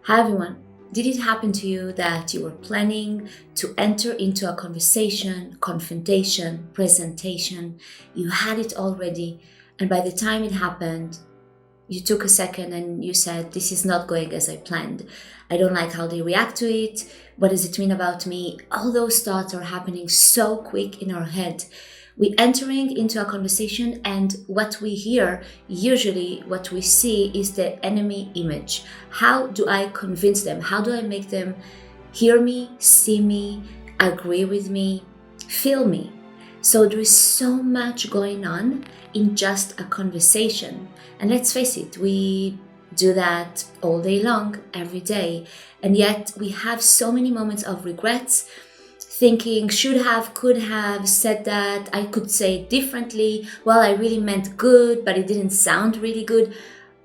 Hi everyone. Did it happen to you that you were planning to enter into a conversation, confrontation, presentation? You had it all ready, and by the time it happened, you took a second and you said, "This is not going as I planned. I don't like how they react to it. What does it mean about me?" All those thoughts are happening so quick in our head. We entering into a conversation, and what we hear, usually what we see, is the enemy image. How do I convince them? How do I make them hear me, see me, agree with me, feel me? So there is so much going on in just a conversation. And let's face it, we do that all day long, every day. And yet we have so many moments of regrets, thinking, should have, could have said that, I could say it differently. Well, I really meant good, but it didn't sound really good.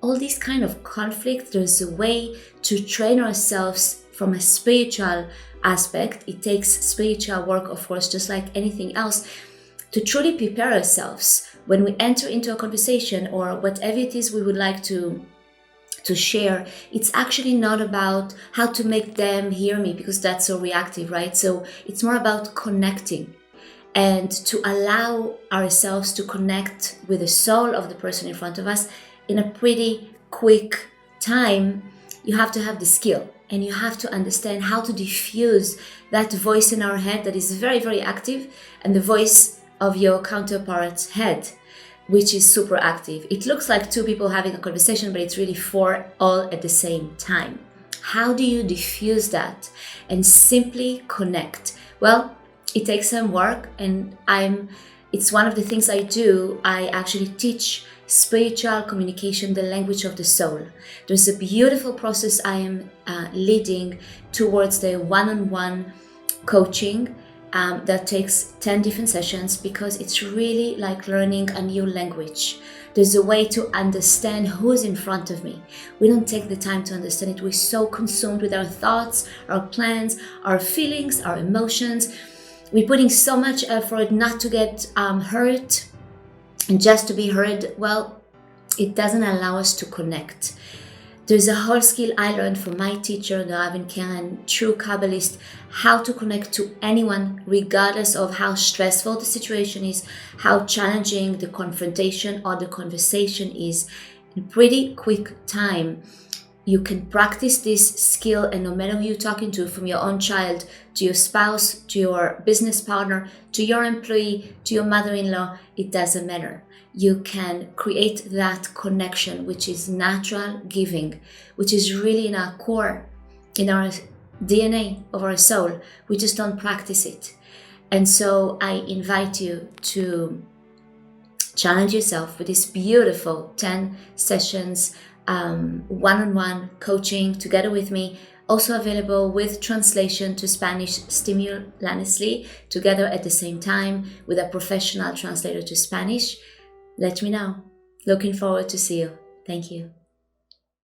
All these kind of conflict, there's a way to train ourselves from a spiritual aspect. It takes spiritual work, of course, just like anything else, to truly prepare ourselves when we enter into a conversation or whatever it is we would like to share. It's actually not about how to make them hear me, because that's so reactive, right? So it's more about connecting and to allow ourselves to connect with the soul of the person in front of us in a pretty quick time. You have to have the skill, and you have to understand how to diffuse that voice in our head that is very, very active, and the voice of your counterpart's head, which is super active. It looks like two people having a conversation, but it's really four all at the same time. How do you diffuse that and simply connect? Well, it takes some work, and it's one of the things I do. I actually teach spiritual communication, the language of the soul. There's a beautiful process I am leading towards the one-on-one coaching that takes 10 different sessions, because it's really like learning a new language. There's a way to understand who's in front of me. We don't take the time to understand it. We're so consumed with our thoughts, our plans, our feelings, our emotions. We're putting so much effort not to get hurt and just to be heard. Well, it doesn't allow us to connect. There's a whole skill I learned from my teacher, the Rav Karen, true Kabbalist, how to connect to anyone, regardless of how stressful the situation is, how challenging the confrontation or the conversation is. In pretty quick time, you can practice this skill, and no matter who you're talking to, from your own child, to your spouse, to your business partner, to your employee, to your mother-in-law, it doesn't matter. You can create that connection, which is natural giving, which is really in our core, in our DNA of our soul. We just don't practice it. And so I invite you to challenge yourself with this beautiful 10 sessions, one-on-one coaching together with me, also available with translation to Spanish simultaneously, together at the same time with a professional translator to Spanish. Let me know. Looking forward to see you. Thank you.